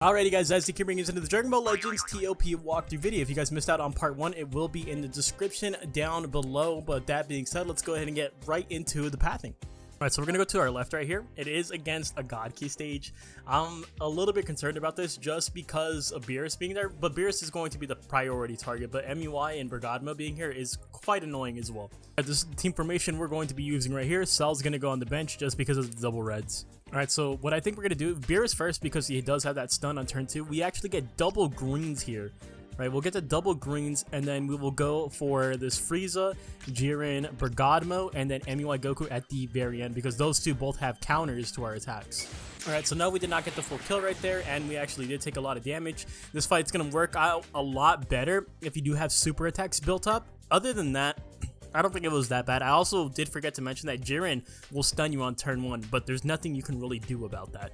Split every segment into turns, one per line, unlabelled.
Alrighty guys, as to keep bringing us into the Dragon Ball Legends TOP walkthrough video. If you guys missed out on part 1, it will be in the description down below. But that being said, let's go ahead and get right into the pathing. Alright, so we're going to go to our left right here. It is against a God Key stage. I'm a little bit concerned about this just because of Beerus being there, but Beerus is going to be the priority target, but MUI and Bergadmo being here is quite annoying as well. This team formation we're going to be using right here. Cell's going to go on the bench just because of the double reds. Alright, so what I think we're going to do, Beerus first because he does have that stun on turn 2. We actually get double greens here. Right, we'll get the double greens, and then we will go for this Frieza, Jiren, Bergadmo, and then MUI Goku at the very end, because those two both have counters to our attacks. Alright, so no, we did not get the full kill right there, and we actually did take a lot of damage. This fight's going to work out a lot better if you do have super attacks built up. Other than that, I don't think it was that bad. I also did forget to mention that Jiren will stun you on turn 1, but there's nothing you can really do about that.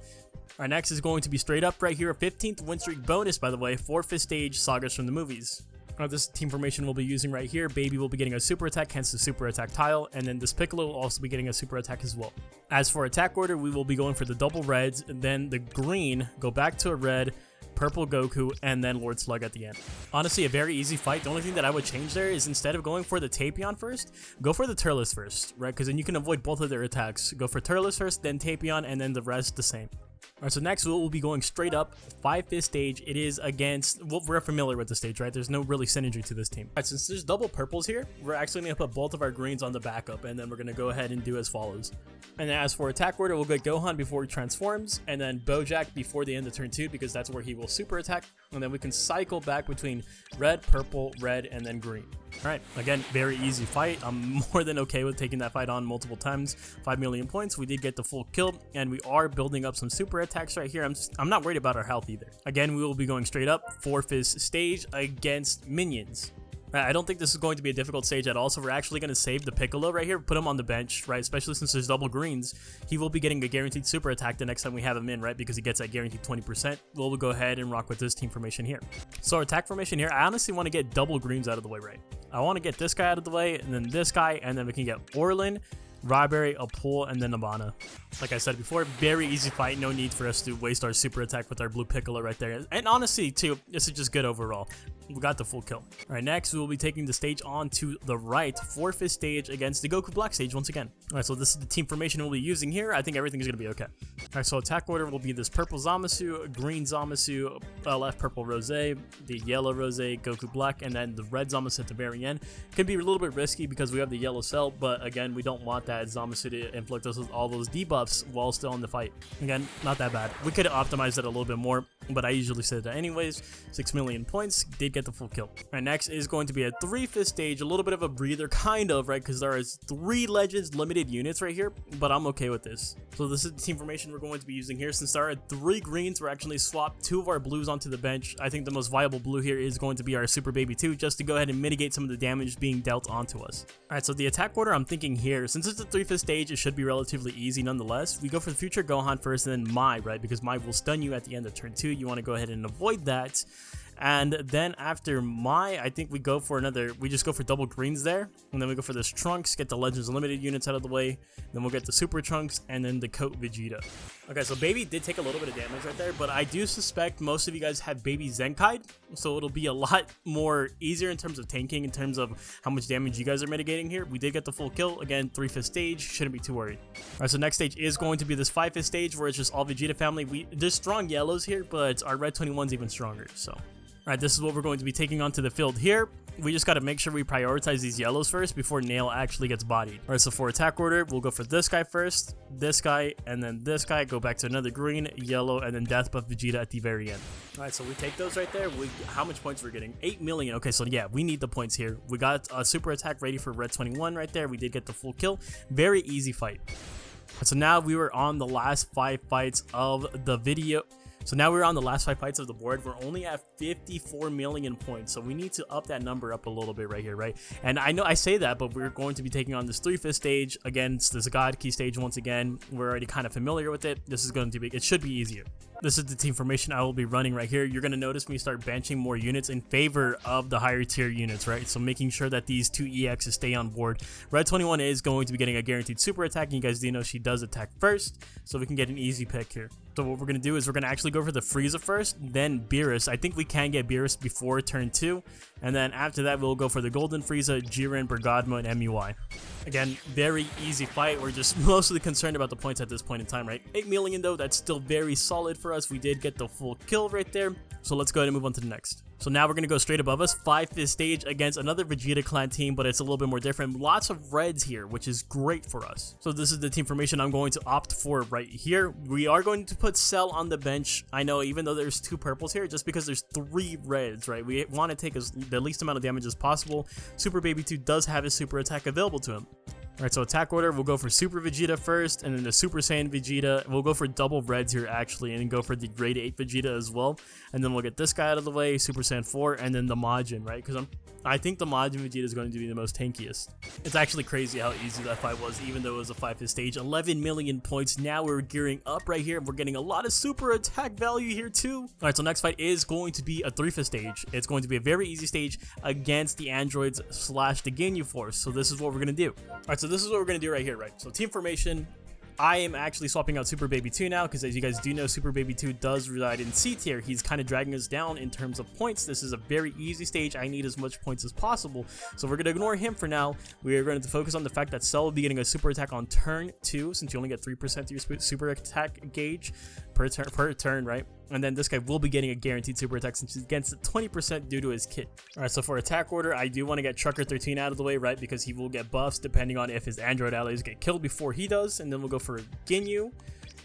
Our next is going to be straight up right here, a 15th win streak bonus, by the way, 4th stage sagas from the movies. This team formation we'll be using right here, Baby will be getting a super attack, hence the super attack tile, and then this Piccolo will also be getting a super attack as well. As for attack order, we will be going for the double reds, and then the green, go back to a red, purple Goku, and then Lord Slug at the end. Honestly, a very easy fight. The only thing that I would change there is instead of going for the Tapion first, go for the Turles first, right? Because then you can avoid both of their attacks. Go for Turles first, then Tapion, and then the rest the same. Alright, so next we'll be going straight up, 5th stage. It is against, well, we're familiar with the stage, right? There's no really synergy to this team. Alright, since there's double purples here, we're actually going to put both of our greens on the backup, and then we're going to go ahead and do as follows. And then as for attack order, we'll get Gohan before he transforms, and then Bojack before the end of turn 2, because that's where he will super attack, and then we can cycle back between red, purple, red, and then green. Alright, again, very easy fight. I'm more than okay with taking that fight on multiple times. 5 million points, we did get the full kill, and we are building up some super attacks right here. I'm not worried about our health either. Again, we will be going straight up, 4th stage against minions. I don't think this is going to be a difficult stage at all, so we're actually going to save the Piccolo right here, put him on the bench, right? Especially since there's double greens, he will be getting a guaranteed super attack the next time we have him in, right? Because he gets that guaranteed 20%. We'll go ahead and rock with this team formation here. So our attack formation here, I honestly want to get double greens out of the way, right? I want to get this guy out of the way, and then this guy, and then we can get Orlin, Riberry, Apul, and then Nabana. Like I said before, very easy fight. No need for us to waste our super attack with our blue Piccolo right there. And honestly, too, this is just good overall. We got the full kill. All right, next we will be taking the stage on to the right, 4th stage against the Goku Black stage once again. All right, so this is the team formation we'll be using here. I think everything is going to be okay. All right, so attack order will be this purple Zamasu, green Zamasu, left purple Rose, the yellow Rose, Goku Black, and then the red Zamasu at the very end. Can be a little bit risky because we have the yellow cell, but again, we don't want that Zamasu to inflict us with all those debuffs while still in the fight. Again, not that bad. We could have optimized it a little bit more, but I usually say that anyways. 6 million points, did get the full kill. Right, next is going to be a 3/5 stage, a little bit of a breather, kind of, right? Because there is 3 Legends limited units right here, but I'm okay with this. So this is the team formation we're going to be using here. Since there are 3 greens, we're actually swapped 2 of our blues onto the bench. I think the most viable blue here is going to be our Super Baby 2, just to go ahead and mitigate some of the damage being dealt onto us. Alright, so the attack order I'm thinking here, since it's a 3/5 stage, it should be relatively easy nonetheless. We go for the future Gohan first, and then Mai, right? Because Mai will stun you at the end of turn 2. You want to go ahead and avoid that. And then after Mai, I think we go for we just go for double greens there. And then we go for this Trunks, get the Legends Unlimited units out of the way. Then we'll get the Super Trunks, and then the Coat Vegeta. Okay, so Baby did take a little bit of damage right there, but I do suspect most of you guys have Baby Zenkai, so it'll be a lot more easier in terms of tanking, in terms of how much damage you guys are mitigating here. We did get the full kill. Again, 3/5 stage, shouldn't be too worried. Alright, so next stage is going to be this 5/5 stage, where it's just all Vegeta family. There's strong yellows here, but our red 21's even stronger, so. Alright, this is what we're going to be taking onto the field here. We just got to make sure we prioritize these yellows first before Nail actually gets bodied. Alright, so for attack order, we'll go for this guy first, this guy, and then this guy. Go back to another green, yellow, and then Death Buff Vegeta at the very end. Alright, so we take those right there. How much points we're getting? 8 million. Okay, so yeah, we need the points here. We got a super attack ready for red 21 right there. We did get the full kill. Very easy fight. So now we were on the last 5 fights of the video. So now we're on the last 5 fights of the board. We're only at 54 million points, so we need to up that number up a little bit right here, right? And I know I say that, but we're going to be taking on this 3/5 stage against this God Key stage once again. We're already kind of familiar with it. This is going to be, it should be easier. This is the team formation I will be running right here. You're going to notice me start benching more units in favor of the higher tier units, right? So making sure that these 2 EXs stay on board. Red 21 is going to be getting a guaranteed super attack, and you guys do know she does attack first, so we can get an easy pick here. So what we're going to do is we're going to actually go for the Frieza first, then Beerus. I think we can get Beerus before turn 2. And then after that, we'll go for the Golden Frieza, Jiren, Bergadmo, and MUI. Again, very easy fight. We're just mostly concerned about the points at this point in time, right? 8 million though, that's still very solid for us. We did get the full kill right there. So let's go ahead and move on to the next. So now we're going to go straight above us, 5th stage against another Vegeta clan team, but it's a little bit more different. Lots of reds here, which is great for us. So this is the team formation I'm going to opt for right here. We are going to put Cell on the bench. I know, even though there's 2 purples here, just because there's 3 reds, right? We want to take the least amount of damage as possible. Super Baby 2 does have his super attack available to him. Alright, so attack order, we'll go for Super Vegeta first, and then the Super Saiyan Vegeta. We'll go for double reds here, actually, and then go for the Grade 8 Vegeta as well. And then we'll get this guy out of the way, Super Saiyan 4, and then the Majin, right? Because I think the Majin Vegeta is going to be the most tankiest. It's actually crazy how easy that fight was, even though it was a 5th stage. 11 million points. Now we're gearing up right here, and we're getting a lot of super attack value here, too. Alright, so next fight is going to be a 3-5 stage. It's going to be a very easy stage against the androids / the Ginyu Force. So this is what we're going to do. Alright, so this is what we're going to do right here, right? So team formation, I am actually swapping out Super Baby 2 now, because as you guys do know, Super Baby 2 does reside in C tier. He's kind of dragging us down in terms of points. This is a very easy stage. I need as much points as possible, so we're going to ignore him for now. We are going to focus on the fact that Cell will be getting a super attack on turn 2, since you only get 3% to your super attack gauge per turn, right? And then this guy will be getting a guaranteed super attack since he's against 20% due to his kit. Alright, so for attack order, I do want to get Trucker 13 out of the way, right? Because he will get buffs depending on if his android allies get killed before he does. And then we'll go for Ginyu.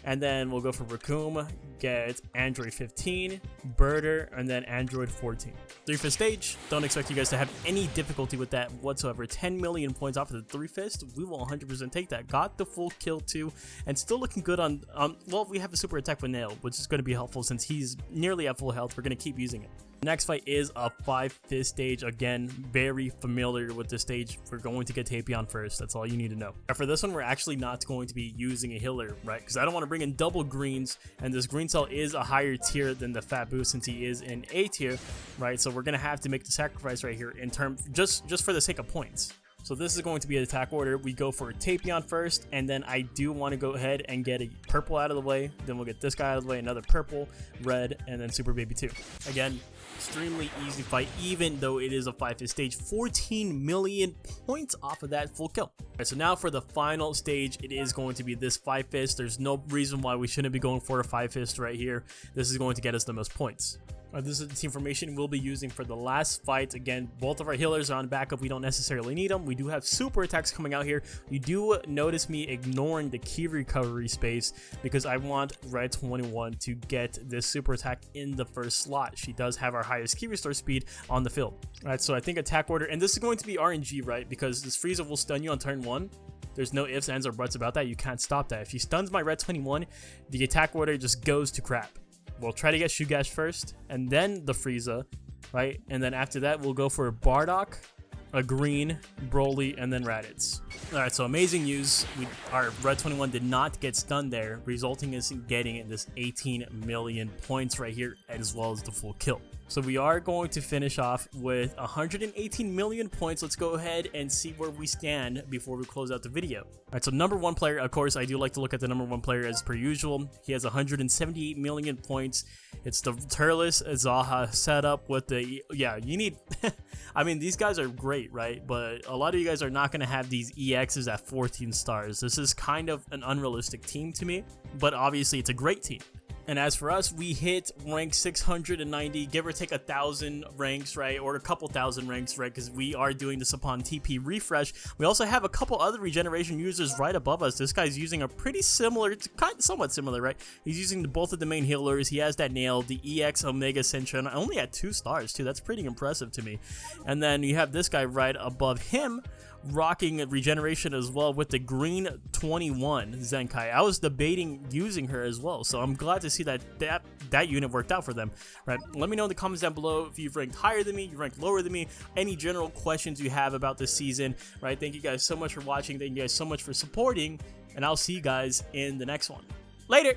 And then we'll go for Raccoon, get Android 15, Birder, and then Android 14. 3-5 stage, don't expect you guys to have any difficulty with that whatsoever. 10 million points off of the 3-5, we will 100% take that. Got the full kill too, and still looking good on, well, we have a super attack with Nail, which is going to be helpful since he's nearly at full health. We're going to keep using it. Next fight is a 5-5 stage. Again, very familiar with this stage. We're going to get Tapion first. That's all you need to know. Now for this one, we're actually not going to be using a healer, right? Because I don't want to bring in double greens, and this green cell is a higher tier than the Fat Boo since he is in A tier, right? So we're going to have to make the sacrifice right here in terms, just for the sake of points. So this is going to be an attack order. We go for Tapion first, and then I do want to go ahead and get a purple out of the way. Then we'll get this guy out of the way, another purple, red, and then Super Baby 2. Again, extremely easy fight, even though it is a 5-5 stage. 14 million points off of that full kill. Alright, so now for the final stage, it is going to be this 5-5. There's no reason why we shouldn't be going for a 5-5 right here. This is going to get us the most points. This is the team formation we'll be using for the last fight. Again, both of our healers are on backup. We don't necessarily need them. We do have super attacks coming out here. You do notice me ignoring the key recovery space because I want Red 21 to get this super attack in the first slot. She does have our highest key restore speed on the field. All right, so I think attack order, and this is going to be RNG, right? Because this Frieza will stun you on turn 1. There's no ifs, ands, or buts about that. You can't stop that. If he stuns my Red 21, the attack order just goes to crap. We'll try to get Shugash first, and then the Frieza, right? And then after that, we'll go for Bardock, a green, Broly, and then Raditz. Alright, so amazing news. Our Red 21 did not get stunned there, resulting in us getting this 18 million points right here, as well as the full kill. So we are going to finish off with 118 million points. Let's go ahead and see where we stand before we close out the video. Alright, so number 1 player, of course, I do like to look at the number 1 player as per usual. He has 178 million points. It's the Turles Zaha setup with the, yeah, you need, I mean, these guys are great, right? But a lot of you guys are not going to have these EXs at 14 stars. This is kind of an unrealistic team to me, but obviously it's a great team. And as for us, we hit rank 690, give or take 1,000 ranks, right? Or a couple thousand ranks, right? Because we are doing this upon TP refresh. We also have a couple other regeneration users right above us. This guy's using a pretty similar, somewhat similar, right? He's using both of the main healers. He has that Nail, the EX Omega Sentron, only at 2 stars too. That's pretty impressive to me. And then you have this guy right above him, rocking regeneration as well with the green 21 Zenkai. I was debating using her as well, so I'm glad to see that unit worked out for them, right? Let me know in the comments down below if you've ranked higher than me, you ranked lower than me, any general questions you have about this season, right? Thank you guys so much for watching. Thank you guys so much for supporting, and I'll see you guys in the next one. Later.